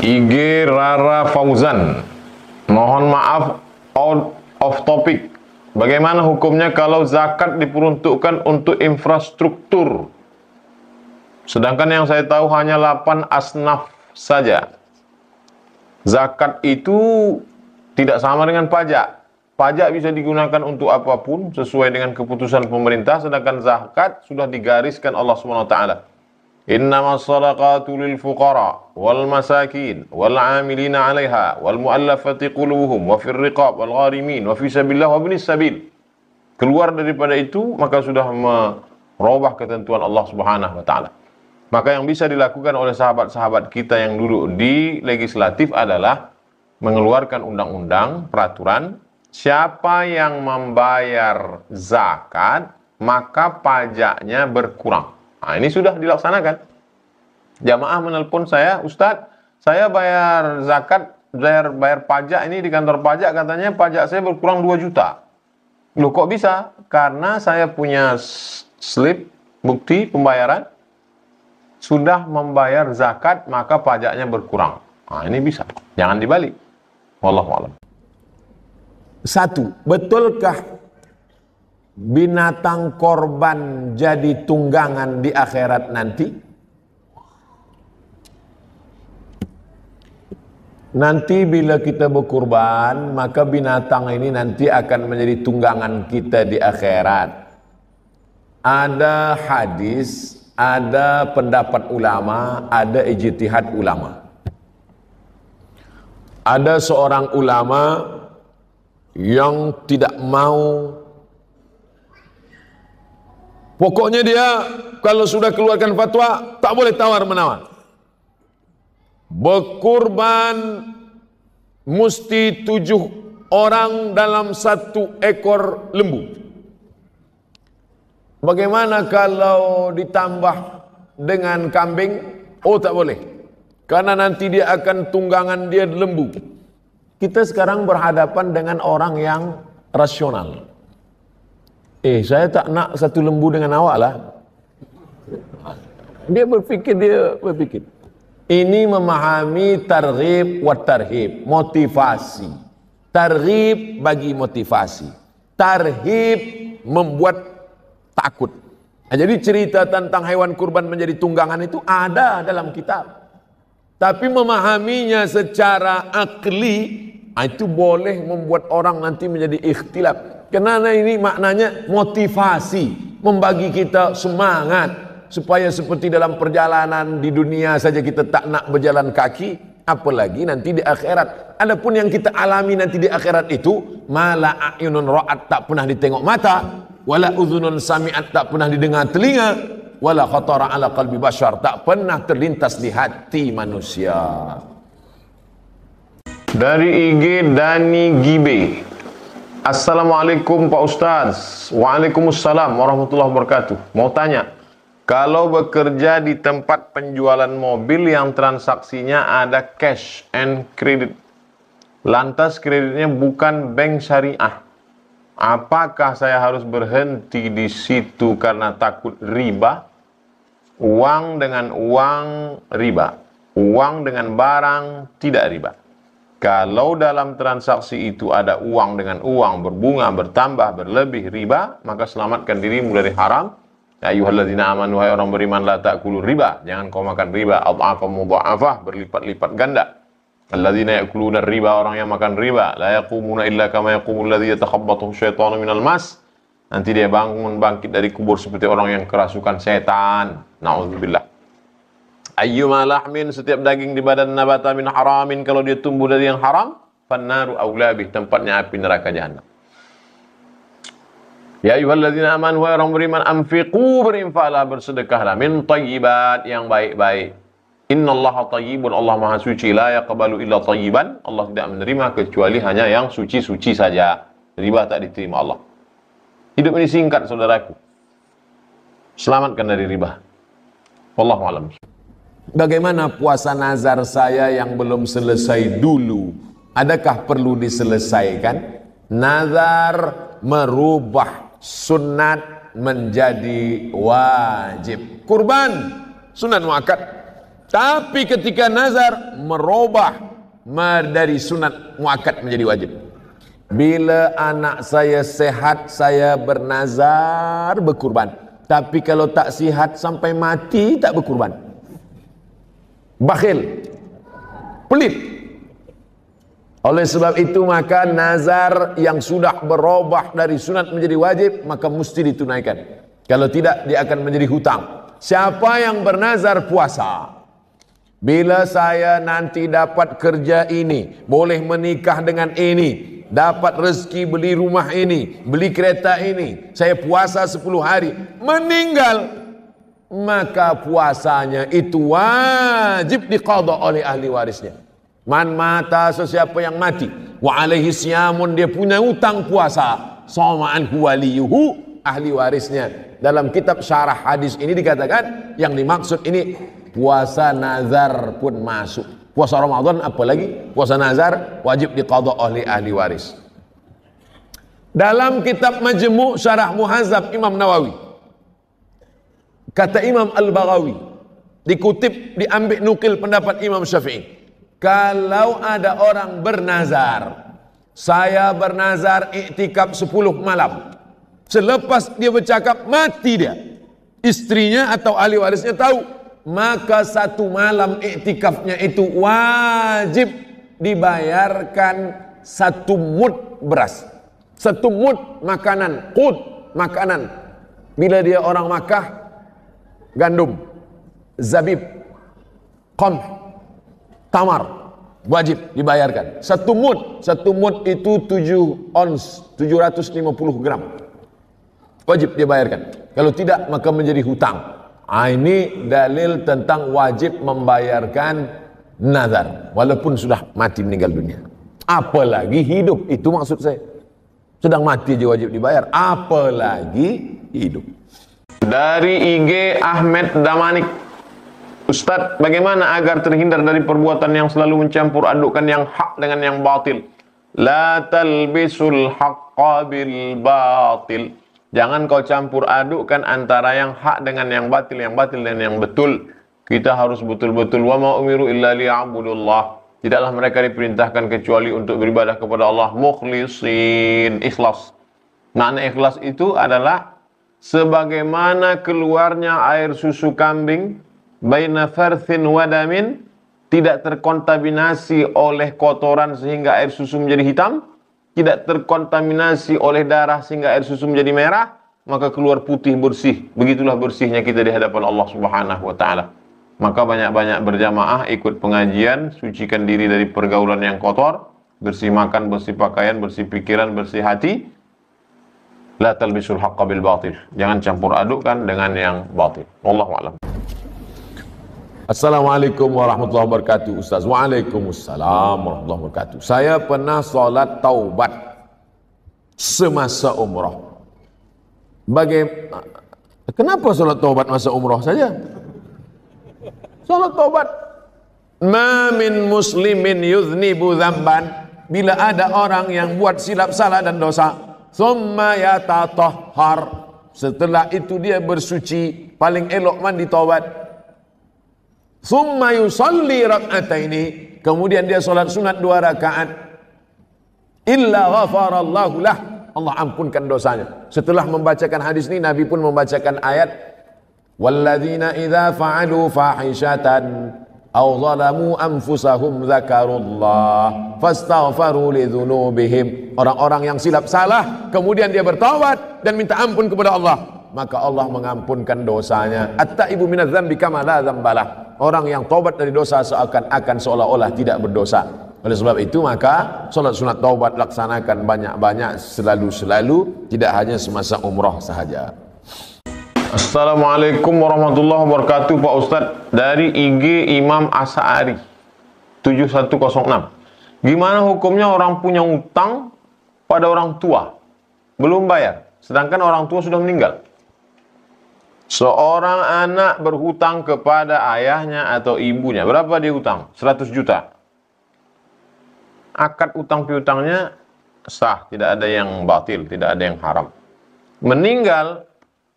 IG Rara Fauzan, mohon maaf out of topic. Bagaimana hukumnya kalau zakat diperuntukkan untuk infrastruktur, sedangkan yang saya tahu hanya 8 asnaf saja? Zakat itu tidak sama dengan pajak. Pajak bisa digunakan untuk apapun sesuai dengan keputusan pemerintah, sedangkan zakat sudah digariskan Allah Subhanahu wa taala. Innamas shadaqatu lil fuqara wal masakin wal 'amilina 'alaiha wal mu'allafati qulubuhum wa fir riqab wal gharimin wa fi sabilillah wa ibnis sabil. Keluar daripada itu maka sudah merubah ketentuan Allah Subhanahu wa taala. Maka yang bisa dilakukan oleh sahabat-sahabat kita yang duduk di legislatif adalah mengeluarkan undang-undang, peraturan. Siapa yang membayar zakat, maka pajaknya berkurang. Nah, ini sudah dilaksanakan. Jamaah menelpon saya, Ustadz, saya bayar zakat, bayar pajak ini di kantor pajak, katanya pajak saya berkurang 2 juta. Loh, kok bisa? Karena saya punya slip, bukti pembayaran, sudah membayar zakat, maka pajaknya berkurang. Nah, ini bisa. Jangan dibalik. Wallahu a'lam. 1. Betulkah binatang korban jadi tunggangan di akhirat nanti? Nanti bila kita berkurban, maka binatang ini nanti akan menjadi tunggangan kita di akhirat. Ada hadis, ada pendapat ulama, ada ijtihad ulama. Ada seorang ulama yang tidak mau, pokoknya dia kalau sudah keluarkan fatwa tak boleh tawar-menawar. Berkurban mesti 7 orang dalam 1 ekor lembu. Bagaimana kalau ditambah dengan kambing? Oh, tak boleh, karena nanti dia akan tunggangan dia lembu. Kita sekarang berhadapan dengan orang yang rasional. Saya tak nak 1 lembu dengan awak lah. Dia berpikir. Ini memahami targhib wa tarhib, motivasi. Targhib bagi motivasi, tarhib membuat takut. Nah, jadi cerita tentang hewan kurban menjadi tunggangan itu ada dalam kitab. Tapi memahaminya secara akli, itu boleh membuat orang nanti menjadi ikhtilaf. Karena ini maknanya motivasi, membagi kita semangat supaya seperti dalam perjalanan di dunia saja kita tak nak berjalan kaki, apalagi nanti di akhirat. Adapun yang kita alami nanti di akhirat itu, mala a'yunun ra'at, tak pernah ditengok mata, wala udhunun sami'at, tak pernah didengar telinga, wala khatara ala qalbi bashar, tak pernah terlintas di hati manusia. Dari IG Dani Gibe, Assalamualaikum Pak Ustaz. Waalaikumsalam warahmatullahi wabarakatuh. Mau tanya, kalau bekerja di tempat penjualan mobil yang transaksinya ada cash and credit, lantas kreditnya bukan bank syariah, apakah saya harus berhenti di situ karena takut riba? Uang dengan uang riba, uang dengan barang tidak riba. Kalau dalam transaksi itu ada uang dengan uang, berbunga, bertambah, berlebih riba, maka selamatkan dirimu dari haram. Ya ayyuhalladzina amanu, wahai orang beriman, la ta'kulu riba, jangan kau makan riba, adhafan mudha'afah, berlipat-lipat ganda. Alladzina ya'kuluna riba, orang yang makan riba, la yaqumuna illa kama yaqumul ladzi yatakhabbathu syaitanu minal mas. Nanti dia bangkit dari kubur seperti orang yang kerasukan setan. Na'udzubillah. Ayyuma lahmin, setiap daging di badan nabata min haramin, kalau dia tumbuh dari yang haram, fannaru aula bih, tempatnya api neraka jahanam. Ya ayyuhalladzina amanu, wahai orang beriman, anfiqu, berinfaklah, bersedekahlah, min thayyibat, yang baik-baik. Innallaha thayyibun, Allah maha suci, la yaqbalu illa thayyiban, Allah tidak menerima kecuali hanya yang suci-suci saja. Riba tak diterima Allah. Hidup ini singkat, saudaraku. Selamatkan dari riba. Wallahu a'lam. Bagaimana puasa nazar saya yang belum selesai dulu? Adakah perlu diselesaikan? Nazar merubah sunat menjadi wajib. Kurban sunat muakkad, Tapi ketika nazar merubah dari sunat muakkad menjadi wajib. Bila anak saya sehat, saya bernazar berkurban. Tapi kalau tak sihat sampai mati tak berkurban. Bakhil, pelit. Oleh sebab itu maka nazar yang sudah berubah dari sunat menjadi wajib maka mesti ditunaikan. Kalau tidak dia akan menjadi hutang. Siapa yang bernazar puasa, bila saya nanti dapat kerja ini, boleh menikah dengan ini, dapat rezeki beli rumah ini, beli kereta ini, saya puasa 10 hari, meninggal, maka puasanya itu wajib diqadha oleh ahli warisnya. Man mata, sesiapa yang mati, wa alaihi siyamun, dia punya utang puasa, sama anhu waliyuhu, ahli warisnya. Dalam kitab syarah hadis ini dikatakan yang dimaksud ini puasa nazar pun masuk. Puasa Ramadan apalagi, puasa nazar wajib diqadha oleh ahli waris. Dalam kitab Majmu' Syarah Muhazzab Imam Nawawi, kata Imam Al-Baghawi, dikutip, diambil nukil pendapat Imam Syafi'i, kalau ada orang bernazar, saya bernazar iktikaf 10 malam, selepas dia bercakap mati dia, istrinya atau ahli warisnya tahu, maka 1 malam iktikafnya itu wajib dibayarkan 1 mud beras, 1 mud makanan, qut makanan. Bila dia orang Makkah, gandum, zabib, qamh, tamar, wajib dibayarkan 1 mud. 1 mud itu 7 ons, 750 gram, wajib dibayarkan. Kalau tidak maka menjadi hutang. Ini dalil tentang wajib membayarkan nazar walaupun sudah mati meninggal dunia. Apalagi hidup, itu maksud saya. Sedang mati aja wajib dibayar, apalagi hidup. Dari IG Ahmed Damanik, Ustadz, bagaimana agar terhindar dari perbuatan yang selalu mencampur adukkan yang hak dengan yang batil? La talbisul haqqa bil batil. Jangan kau campur adukkan antara yang hak dengan yang batil dengan yang betul. Kita harus betul-betul, wa ma umiru illa liya'budullah. Tidaklah mereka diperintahkan kecuali untuk beribadah kepada Allah mukhlisin, ikhlas. Makna ikhlas itu adalah sebagaimana keluarnya air susu kambing baina farthin wa damin, tidak terkontaminasi oleh kotoran sehingga air susu menjadi hitam, tidak terkontaminasi oleh darah sehingga air susu menjadi merah, maka keluar putih bersih. Begitulah bersihnya kita di hadapan Allah Subhanahu wa taala. Maka banyak-banyak berjamaah, ikut pengajian, sucikan diri dari pergaulan yang kotor, bersih makan, bersih pakaian, bersih pikiran, bersih hati. La talbisul haqqa bil batil. Jangan campur adukkan dengan yang batil. Wallahu a'lam. Assalamualaikum warahmatullahi wabarakatuh. Ustaz. Waalaikumsalam warahmatullahi wabarakatuh. Saya pernah solat taubat semasa umrah. Kenapa solat taubat masa umrah saja? Solat taubat. Ma min muslimin yuznibu dzamban. Bila ada orang yang buat silap salah dan dosa, thumma yatatahhar, setelah itu dia bersuci, paling elok mandi taubat. Thumma yusalli rak'ataini, kemudian dia solat sunat 2 rakaat. Illa ghafarallahu lah, Allah ampunkan dosanya. Setelah membacakan hadis ini, Nabi pun membacakan ayat, walladzina idza fa'alu fahishatan aw zalamu anfusahum dzakarullah fastaghfaru lidzunubihim. Orang-orang yang silap salah kemudian dia bertaubat dan minta ampun kepada Allah, maka Allah mengampunkan dosanya. At-taibu minadz dzambi kama la dzambalah. Orang yang taubat dari dosa seakan-akan seolah-olah tidak berdosa. Oleh sebab itu maka solat sunat taubat laksanakan banyak-banyak, selalu-selalu, tidak hanya semasa umrah sahaja. Assalamualaikum warahmatullahi wabarakatuh, Pak Ustadz. Dari IG Imam Asy'ari 7106. Gimana hukumnya orang punya utang pada orang tua belum bayar, sedangkan orang tua sudah meninggal? Seorang anak berhutang kepada ayahnya atau ibunya. Berapa dia hutang? 100 juta. Akad utang piutangnya sah, tidak ada yang batil, tidak ada yang haram. Meninggal,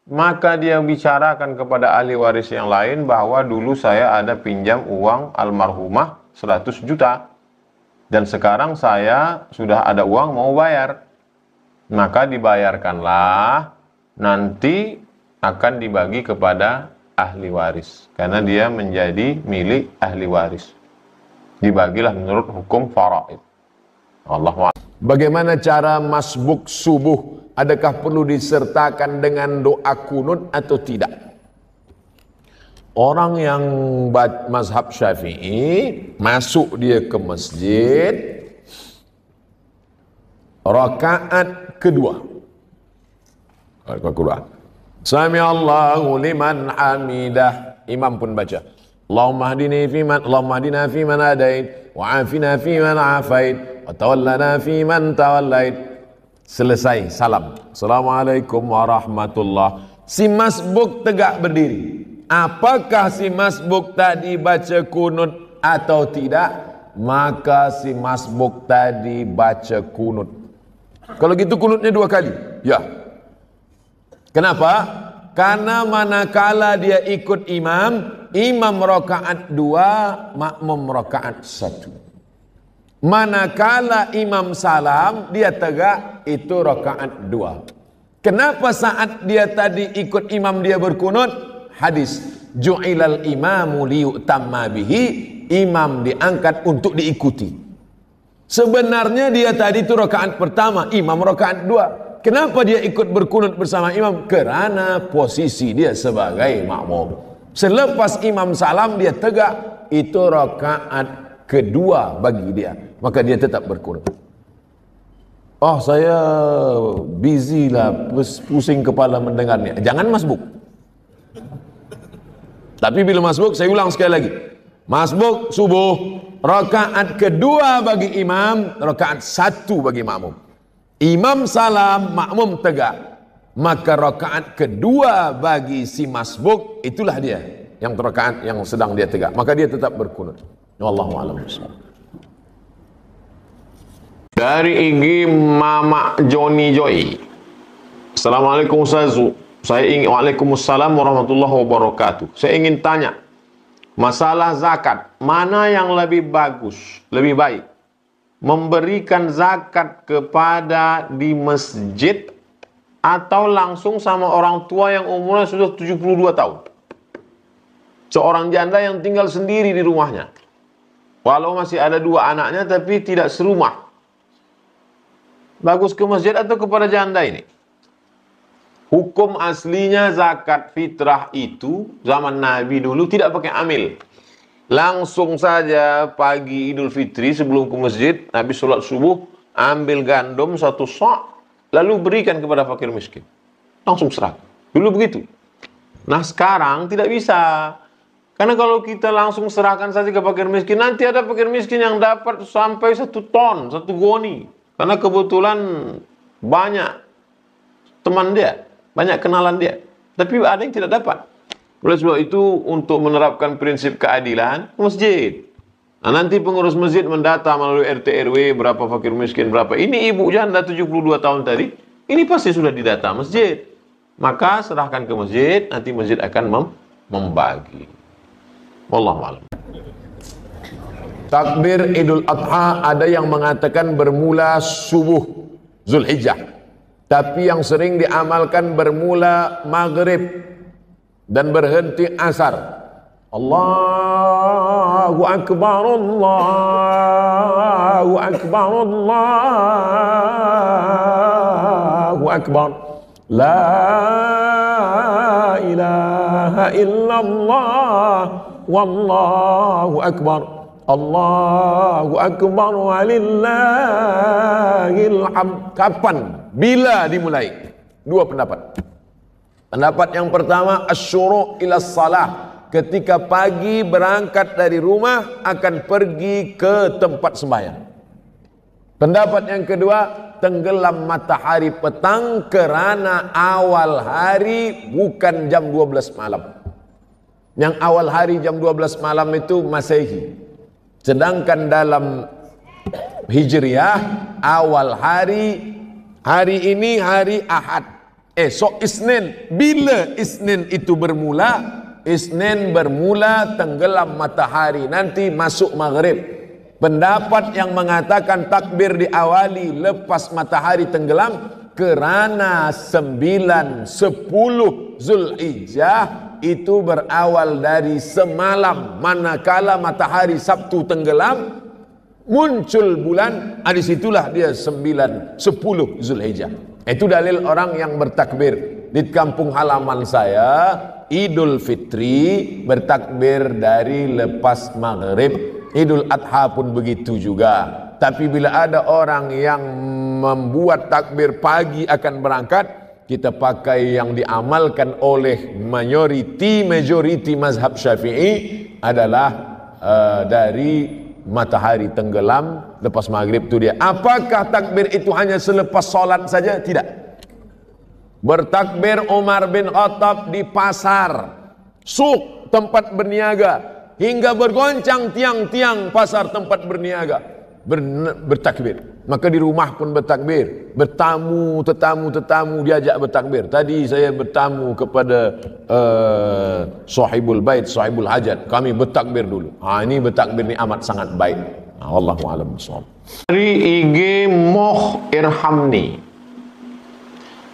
maka dia bicarakan kepada ahli waris yang lain bahwa dulu saya ada pinjam uang almarhumah 100 juta dan sekarang saya sudah ada uang mau bayar, maka dibayarkanlah, nanti akan dibagi kepada ahli waris karena dia menjadi milik ahli waris, dibagilah menurut hukum faraid. Allah. Bagaimana cara masbuk subuh? Adakah perlu disertakan dengan doa kunut atau tidak? Orang yang mazhab Syafi'i masuk dia ke masjid rakaat kedua. Sami Allahu liman hamidah. Imam pun baca. Allahumma hadina fiman hadait wa afina fiman afait wa tawallana fiman tawallait. Selesai salam. Assalamualaikum warahmatullah. Si masbuk tegak berdiri. Apakah si masbuk tadi baca kunut atau tidak? Maka si masbuk tadi baca kunut. Kalau gitu kunutnya 2 kali. Ya. Kenapa? Karena manakala dia ikut imam, imam rakaat 2, makmum rakaat 1. Manakala imam salam, dia tegak, itu rakaat 2. Kenapa saat dia tadi ikut imam dia berkunut? Hadis, ju'ilal imamu liyu'tamma bihi, imam diangkat untuk diikuti. Sebenarnya dia tadi itu rakaat pertama, imam rakaat 2. Kenapa dia ikut berkunut bersama imam? Kerana posisi dia sebagai makmum. Selepas imam salam dia tegak, itu rakaat kedua bagi dia, maka dia tetap berkunut. Oh, saya busy lah, pusing kepala mendengarnya. Jangan masbuk. Tapi bila masbuk, saya ulang sekali lagi. Masbuk subuh, rakaat kedua bagi imam, rakaat 1 bagi makmum. Imam salam, makmum tegak, maka rakaat kedua bagi si masbuk, itulah dia yang rakaat yang sedang dia tegak, maka dia tetap berkunut. Wallahu a'lam. Dari IG Mama Joni Joy. Assalamualaikum Ustaz. Waalaikumsalam warahmatullahi wabarakatuh. Saya ingin tanya, masalah zakat, mana yang lebih bagus, lebih baik? Memberikan zakat kepada di masjid atau langsung sama orang tua yang umurnya sudah 72 tahun? Seorang janda yang tinggal sendiri di rumahnya. Walau masih ada 2 anaknya tapi tidak serumah. Bagus ke masjid atau kepada janda ini? Hukum aslinya zakat fitrah itu zaman Nabi dulu tidak pakai amil. Langsung saja pagi Idul Fitri sebelum ke masjid, habis sholat subuh, ambil gandum 1 sa', lalu berikan kepada fakir miskin. Langsung serah. Dulu begitu. Nah sekarang tidak bisa. Karena kalau kita langsung serahkan saja ke fakir miskin, nanti ada fakir miskin yang dapat sampai 1 ton, 1 goni. Karena kebetulan banyak teman dia, banyak kenalan dia. Tapi ada yang tidak dapat. Oleh sebab itu, untuk menerapkan prinsip keadilan, masjid. Nah, nanti pengurus masjid mendata melalui RT RW berapa fakir miskin, berapa. Ini ibu janda 72 tahun tadi, ini pasti sudah didata masjid. Maka serahkan ke masjid, nanti masjid akan membagi. Wallahu a'lam. Takbir Idul Adha ada yang mengatakan bermula subuh Zulhijjah. Tapi yang sering diamalkan bermula maghrib dan berhenti asar. Allahu Akbar, Allahu Akbar, Allahu Akbar. La ilaha illallah, wallahu akbar. Allahu Akbar walillahil hamd. Kapan? Bila dimulai? 2 pendapat. Pendapat yang pertama, asyuru' ila salah. Ketika pagi berangkat dari rumah akan pergi ke tempat sembahyang. Pendapat yang kedua, tenggelam matahari petang kerana awal hari bukan jam 12 malam. Yang awal hari jam 12 malam itu Masehi. Sedangkan dalam Hijriah awal hari ini hari Ahad. esok Isnin. Bila Isnin itu bermula? Isnin bermula tenggelam matahari, nanti masuk maghrib. Pendapat yang mengatakan takbir diawali lepas matahari tenggelam kerana 9, 10 Zulhijjah itu berawal dari semalam, manakala matahari Sabtu tenggelam muncul bulan, disitulah dia 9, 10 Zulhijjah. Itu dalil orang yang bertakbir. Di kampung halaman saya Idul Fitri bertakbir dari lepas maghrib. Idul Adha pun begitu juga. Tapi bila ada orang yang membuat takbir pagi akan berangkat, kita pakai yang diamalkan oleh majoriti mazhab Syafi'i adalah dari matahari tenggelam lepas maghrib itu dia. Apakah takbir itu hanya selepas solat saja? Tidak. Bertakbir Umar bin Khattab di pasar, suk tempat berniaga, hingga bergoncang tiang-tiang pasar tempat berniaga, bertakbir. Maka di rumah pun bertakbir, tetamu diajak bertakbir. Tadi saya bertamu kepada sahibul bait, sahibul hajat, kami bertakbir dulu. Ini bertakbir ni amat sangat baik. Wallahu a'lam bishawab. Dari IG Moh Irhamni.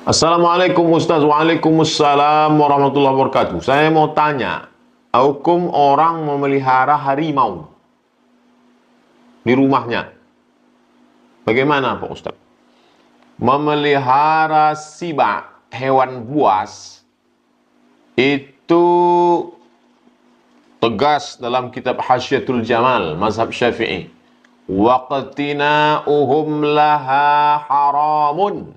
Assalamualaikum Ustaz. Waalaikumsalam warahmatullahi wabarakatuh. Saya mau tanya, hukum orang memelihara harimau di rumahnya bagaimana Pak Ustaz? Memelihara siba, hewan buas, itu tegas dalam kitab Hasyiatul Jamal mazhab Syafi'i. Waqtina'uhum laha haramun.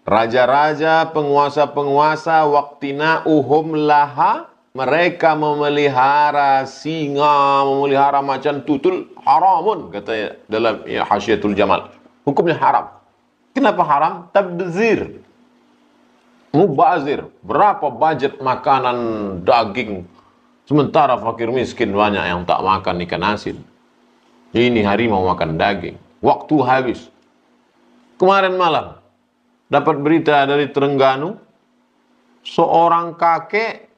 Raja-raja, penguasa-penguasa, waqtina'uhum laha, mereka memelihara singa, memelihara macan tutul, haramun, kata dalam Hasyiatul Jamal. Hukumnya haram. Kenapa haram? Tabdzir, mubazir. Berapa budget makanan daging, sementara fakir miskin banyak yang tak makan ikan asin. Ini harimau makan daging. Waktu habis. Kemarin malam dapat berita dari Terengganu, seorang kakek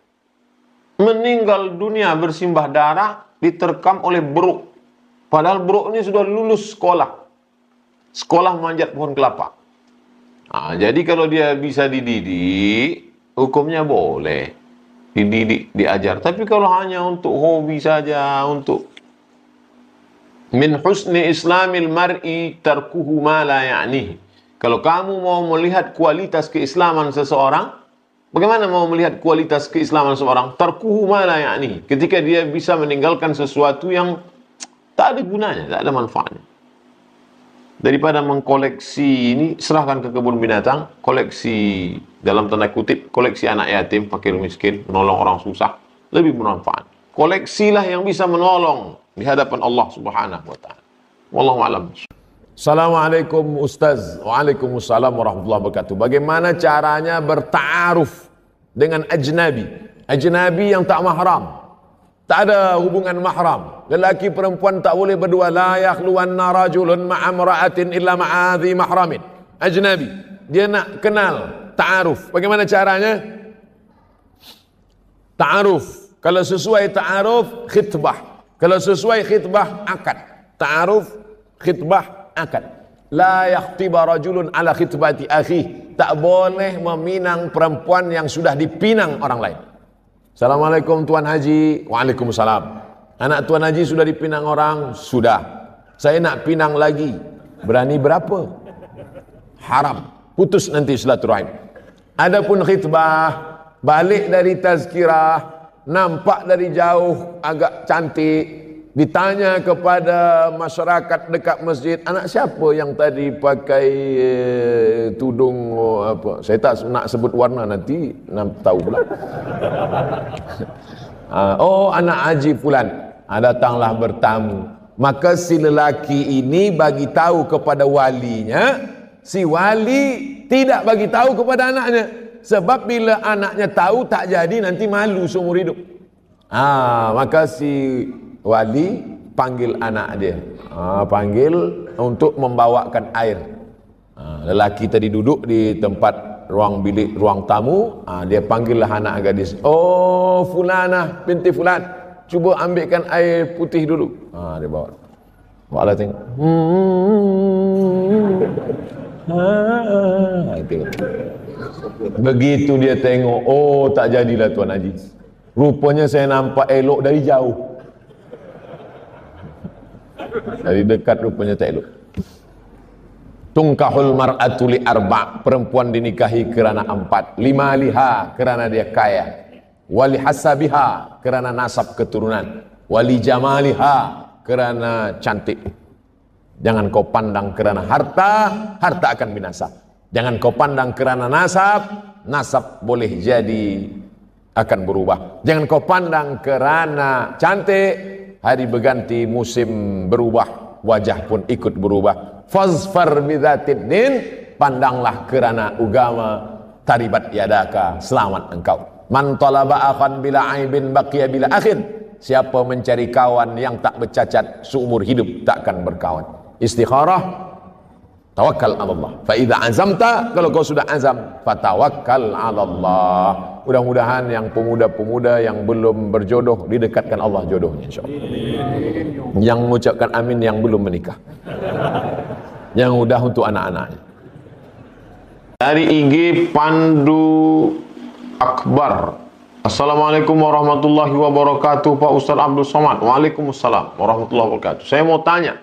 meninggal dunia bersimbah darah diterkam oleh beruk. Padahal beruk ini sudah lulus sekolah memanjat pohon kelapa. Jadi kalau dia bisa dididik, hukumnya boleh dididik, diajar. Tapi kalau hanya untuk hobi saja, untuk min husni islamil mar'i tarkuhu ma la ya'nihi. Kalau kamu mau melihat kualitas keislaman seseorang, bagaimana mau melihat kualitas keislaman seseorang? Tarkuhu ma la ya'ni. Ketika dia bisa meninggalkan sesuatu yang tak ada gunanya, tak ada manfaatnya. Daripada mengkoleksi ini, serahkan ke kebun binatang, koleksi dalam tanda kutip, koleksi anak yatim, fakir miskin, menolong orang susah, lebih bermanfaat. Koleksilah yang bisa menolong di hadapan Allah Subhanahu wa taala. Wallahu a'lam. Assalamualaikum Ustaz. Waalaikumsalam warahmatullahi wabarakatuh. Bagaimana caranya berta'aruf dengan ajnabi? Ajnabi yang tak mahram, tak ada hubungan mahram. Lelaki perempuan tak boleh berdua. La yakhluwanna rajulun ma'a imra'atin illa ma'a dhi mahramin. Ajnabi. Dia nak kenal, ta'aruf. Bagaimana caranya? Ta'aruf. Kalau sesuai ta'aruf, khitbah. Kalau sesuai khitbah, akad. Ta'aruf, khitbah, akad. La yakhtiba rajulun ala khitbati akhi. Tak boleh meminang perempuan yang sudah dipinang orang lain. Assalamualaikum Tuan Haji. Waalaikumsalam. Anak Tuan Haji sudah dipinang orang? Sudah. Saya nak pinang lagi. Berani berapa? Haram. Putus nanti silaturahim. Adapun khitbah, balik dari tazkirah, nampak dari jauh agak cantik, ditanya kepada masyarakat dekat masjid, anak siapa yang tadi pakai tudung apa? Saya tak nak sebut warna, nanti tahu pula. Oh, anak Haji fulan. Datanglah bertamu. Maka si lelaki ini bagi tahu kepada walinya, si wali tidak bagi tahu kepada anaknya. Sebab bila anaknya tahu tak jadi, nanti malu seumur hidup. Maka si wali panggil anak dia, panggil untuk membawakan air. Lelaki tadi duduk di tempat ruang bilik, ruang tamu, dia panggillah anak gadis. Oh, Fulanah binti Fulan, cuba ambilkan air putih dulu. Dia bawa. Bawa lah tengok. Itu. Begitu dia tengok, oh tak jadilah Tuan Haji. Rupanya saya nampak elok dari jauh. Dari dekat rupanya tak elok. Tungkahul mar'atu li arba', perempuan dinikahi kerana 4. Lima liha, kerana dia kaya. Wali hasabiha, kerana nasab keturunan. Wali jamaliha, kerana cantik. Jangan kau pandang kerana harta, harta akan binasa. Jangan kau pandang kerana nasab, nasab boleh jadi akan berubah. Jangan kau pandang kerana cantik, hari berganti, musim berubah, wajah pun ikut berubah. Fazfar bidzatid din, pandanglah kerana agama, taribat yadaka, selamat engkau. Man talaba akhan bila aibin baqiya bila akhin, siapa mencari kawan yang tak bercacat, seumur hidup takkan berkawan. Istikharah, tawakkal 'ala Allah. Fa idza azamta, kalau kau sudah azam, fatawakkal 'ala Allah. Mudah-mudahan yang pemuda-pemuda yang belum berjodoh didekatkan Allah jodohnya, insyaallah. Yang mengucapkan amin yang belum menikah. Yang udah untuk anak-anaknya. Dari IG Pandu Akbar. Assalamualaikum warahmatullahi wabarakatuh, Pak Ustaz Abdul Somad. Waalaikumsalam warahmatullahi wabarakatuh. Saya mau tanya,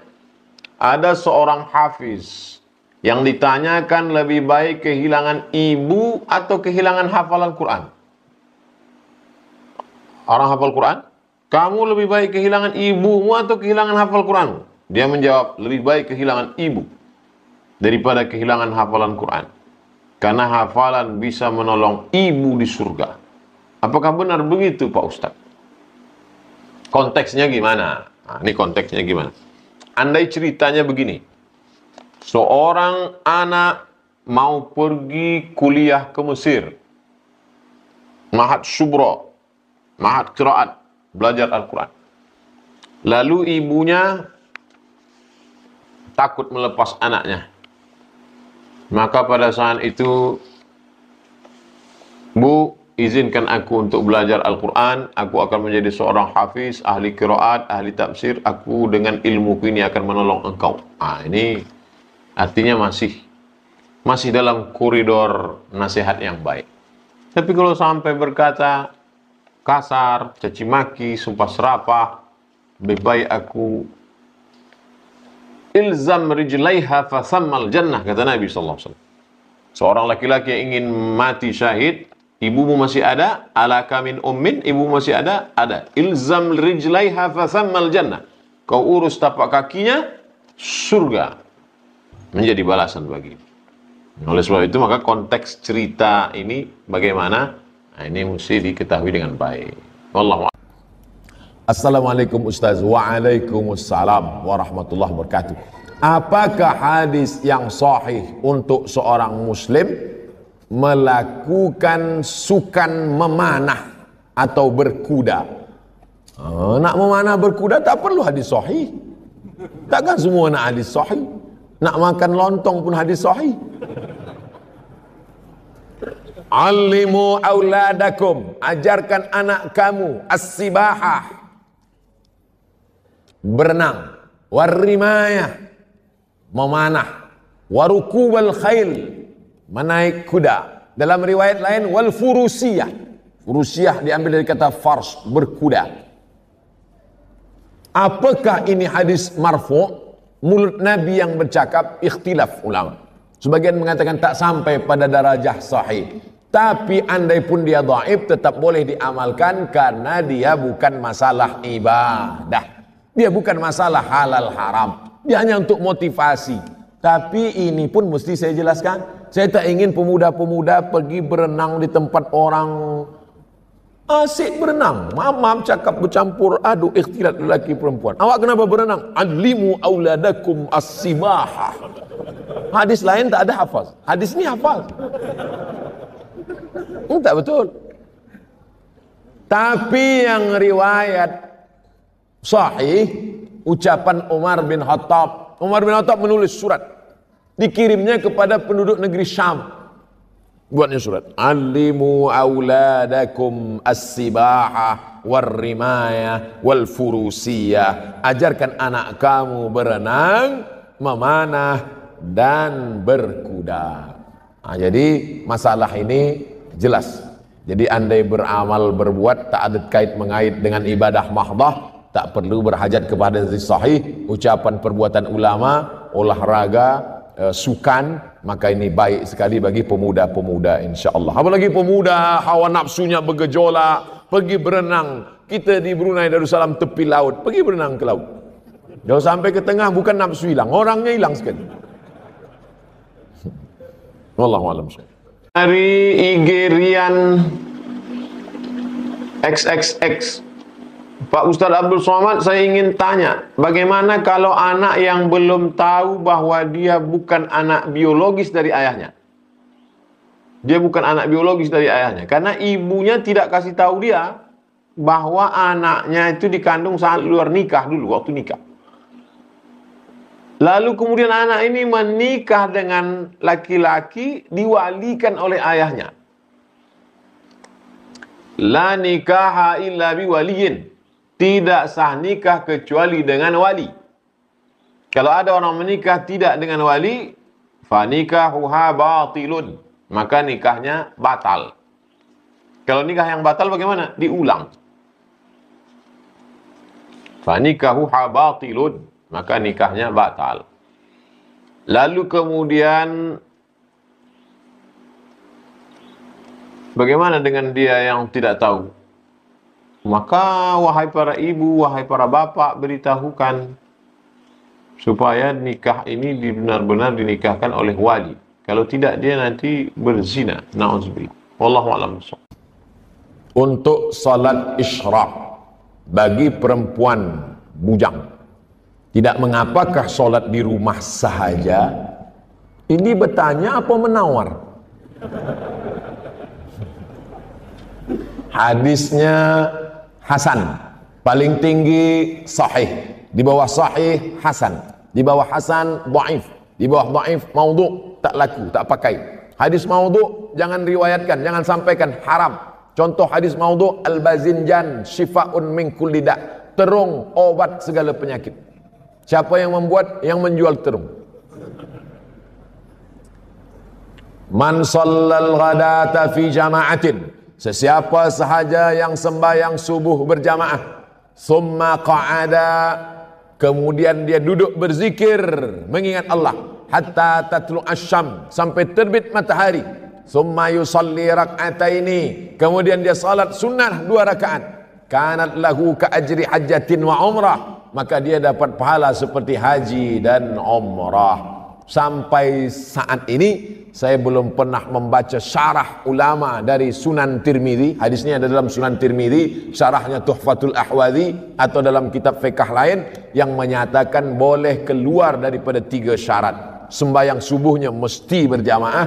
ada seorang hafiz yang ditanyakan lebih baik kehilangan ibu atau kehilangan hafalan Quran. Orang hafal Quran, kamu lebih baik kehilangan ibumu atau kehilangan hafal Quran? Dia menjawab, lebih baik kehilangan ibu daripada kehilangan hafalan Quran. Karena hafalan bisa menolong ibu di surga. Apakah benar begitu, Pak Ustaz? Konteksnya gimana? Ini konteksnya gimana? Andai ceritanya begini. Seorang anak mau pergi kuliah ke Mesir. Mahat Syubra, Mahat Qiraat, belajar Al-Quran. Lalu ibunya takut melepas anaknya. Maka pada saat itu, Bu, izinkan aku untuk belajar Al-Quran. Aku akan menjadi seorang hafiz, ahli qiraat, ahli tafsir. Aku dengan ilmuku ini akan menolong engkau. Ini artinya masih dalam koridor nasihat yang baik. Tapi kalau sampai berkata kasar, caci maki, sumpah serapah, lebih baik aku ilzam rijlaiha fathammal jannah, kata Nabi SAW. Seorang laki-laki yang ingin mati syahid, ibumu masih ada, alaka min ummin, ibu masih ada, ada. Ilzam rijlaiha fathammal jannah. Kau urus tapak kakinya, surga menjadi balasan bagimu. Oleh sebab itu maka konteks cerita ini bagaimana? Ini mesti diketahui dengan baik. Wallahu a'lam. Assalamualaikum Ustaz. Waalaikumsalam warahmatullahi wabarakatuh. Apakah hadis yang sahih untuk seorang muslim melakukan sukan memanah atau berkuda? Nak memanah berkuda tak perlu hadis sahih. Takkan semua nak hadis sahih. Nak makan lontong pun hadis sahih. Alimu auladakum, ajarkan anak kamu as-sibahah, berenang, warrimayah, memanah, warukubal khail, menaik kuda. Dalam riwayat lain wal furusiyah. Furusiyah diambil dari kata fars, berkuda. Apakah ini hadis marfu'? Mulut Nabi yang bercakap, ikhtilaf ulama. Sebagian mengatakan tak sampai pada darajah sahih. Tapi andai pun dia dhaif tetap boleh diamalkan karena dia bukan masalah ibadah. Dia bukan masalah halal haram. Dia hanya untuk motivasi. Tapi ini pun mesti saya jelaskan. Saya tak ingin pemuda-pemuda pergi berenang di tempat orang asik berenang. Mamam cakap bercampur aduk ikhtilat lelaki perempuan. Awak kenapa berenang? Alimu auladakum as-sibahah. Hadis lain tak ada hafaz. Hadis ni hafaz. Tak betul. Tapi yang riwayat sahih, ucapan Umar bin Khattab. Umar bin Khattab menulis surat, dikirimnya kepada penduduk negeri Syam. Buatnya surat. Alimu auladakum as-sibahah war-rimayah wal-furusiyah. Ajarkan anak kamu berenang, memanah, dan berkuda. Nah, jadi masalah ini jelas. Jadi andai beramal berbuat tak ada kait mengait dengan ibadah mahdah, tak perlu berhajat kepada hadis sahih, ucapan perbuatan ulama, olahraga, sukan, maka ini baik sekali bagi pemuda-pemuda insya-Allah. Apalagi pemuda hawa nafsunya bergejolak, pergi berenang. Kita di Brunei Darussalam tepi laut, pergi berenang ke laut. Jauh sampai ke tengah bukan nafsu hilang, orangnya hilang sekali. Wallahu a'lam. Dari IG Rian XXX, Pak Ustadz Abdul Somad, saya ingin tanya, bagaimana kalau anak yang belum tahu bahwa dia bukan anak biologis dari ayahnya? Dia bukan anak biologis dari ayahnya, karena ibunya tidak kasih tahu dia bahwa anaknya itu dikandung saat luar nikah dulu, waktu nikah. Lalu kemudian anak ini menikah dengan laki-laki, diwalikan oleh ayahnya. La nikaha illa biwaliyin. Tidak sah nikah kecuali dengan wali. Kalau ada orang menikah tidak dengan wali, fa nikahuha batilun, maka nikahnya batal. Kalau nikah yang batal bagaimana? Diulang. Fa nikahuha batilun, maka nikahnya batal. Lalu kemudian bagaimana dengan dia yang tidak tahu? Maka wahai para ibu, wahai para bapak, beritahukan supaya nikah ini benar-benar dinikahkan oleh wali. Kalau tidak dia nanti berzina. Na'udzubillah. Wallahu a'lam. Untuk salat isyraq bagi perempuan bujang, tidak mengapakah solat di rumah sahaja? Ini bertanya apa menawar? Hadisnya hasan, paling tinggi sahih, di bawah sahih hasan, di bawah hasan dhaif, di bawah dhaif maudhu, tak laku, tak pakai. Hadis maudhu jangan riwayatkan, jangan sampaikan, haram. Contoh hadis maudhu, al-bazinjan syifaun min kulli da', terung obat segala penyakit. Siapa yang membuat? Yang menjual terung. Man shallal ghadata fi jama'atin, sesiapa sahaja yang sembahyang subuh berjamaah, summa qa'ada, kemudian dia duduk berzikir mengingat Allah, hatta tatlu asyam, sampai terbit matahari, summa yusalli rak'ataini, kemudian dia salat sunnah 2 rakaat, kanat lahu ka ajri hajjatin wa umrah, maka dia dapat pahala seperti haji dan umrah. Sampai saat ini saya belum pernah membaca syarah ulama dari Sunan Tirmidzi. Hadisnya ada dalam Sunan Tirmidzi, syarahnya Tuhfatul Ahwadhi, atau dalam kitab fiqh lain yang menyatakan boleh keluar daripada 3 syarat. Sembahyang subuhnya mesti berjamaah,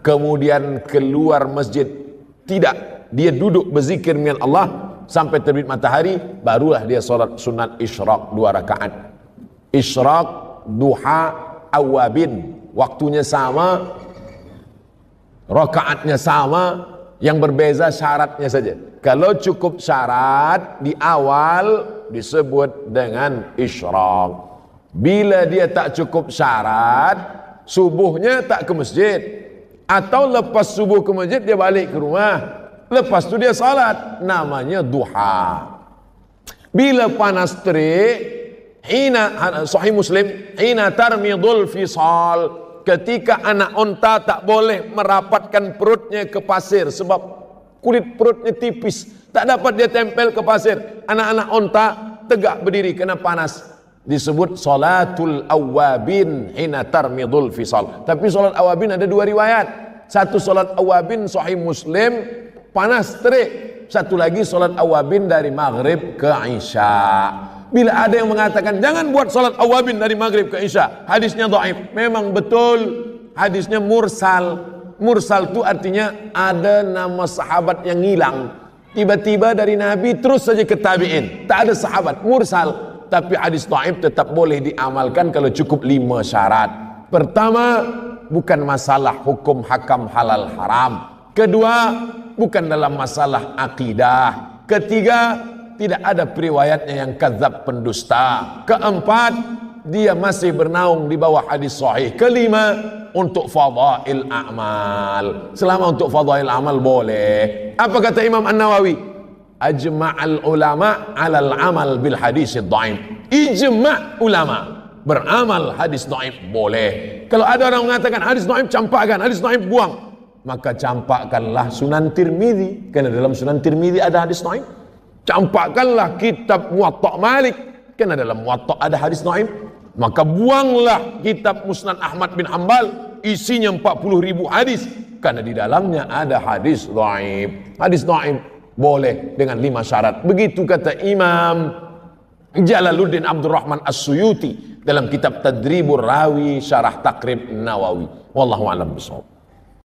kemudian keluar masjid tidak, dia duduk berzikir dengan Allah sampai terbit matahari, barulah dia solat sunat isyraq 2 rakaat. Isyraq, duha, awabin, waktunya sama, rakaatnya sama, yang berbeza syaratnya saja. Kalau cukup syarat di awal disebut dengan isyraq. Bila dia tak cukup syarat, subuhnya tak ke masjid, atau lepas subuh ke masjid dia balik ke rumah, lepas tu dia salat, namanya duha. Bila panas terik, Sahih Muslim, hina tarmidul fisal, ketika anak onta tak boleh merapatkan perutnya ke pasir sebab kulit perutnya tipis, tak dapat dia tempel ke pasir. Anak-anak onta tegak berdiri kena panas, disebut salatul awabin hina tarmidul fisal. Tapi salat awabin ada 2 riwayat. Satu salat awabin Sahih Muslim, panas terik. Satu lagi salat awabin dari maghrib ke isya. Bila ada yang mengatakan jangan buat salat awabin dari maghrib ke isya, hadisnya dhaif, memang betul hadisnya mursal. Mursal itu artinya ada nama sahabat yang hilang, tiba-tiba dari Nabi terus saja ke tabi'in, tak ada sahabat, mursal. Tapi hadis dhaif tetap boleh diamalkan kalau cukup 5 syarat. Pertama, bukan masalah hukum hakam halal haram. Kedua, bukan dalam masalah akidah. Ketiga, tidak ada periwayatnya yang kadzab pendusta. Keempat, dia masih bernaung di bawah hadis sahih. Kelima, untuk fadail a'mal. Selama untuk fadail amal boleh. Apa kata Imam An-Nawawi? Ajma'al ulama 'alal amal bil hadis dhaif. Ijma' ulama beramal hadis dhaif boleh. Kalau ada orang mengatakan hadis dhaif campakkan, hadis dhaif buang, maka campakkanlah Sunan Tirmizi, karena dalam Sunan Tirmizi ada hadis dhaif. Campakkanlah kitab Muwatta Malik, karena dalam Muwatta ada hadis dhaif. Maka buanglah kitab Musnad Ahmad bin Hanbal, isinya 40.000 hadis, karena di dalamnya ada hadis dhaif. Hadis dhaif boleh dengan 5 syarat. Begitu kata Imam Jalaluddin Abdurrahman As-Suyuti dalam kitab Tadribur Rawi Syarah Taqrib Nawawi. Wallahu a'lam bishawab.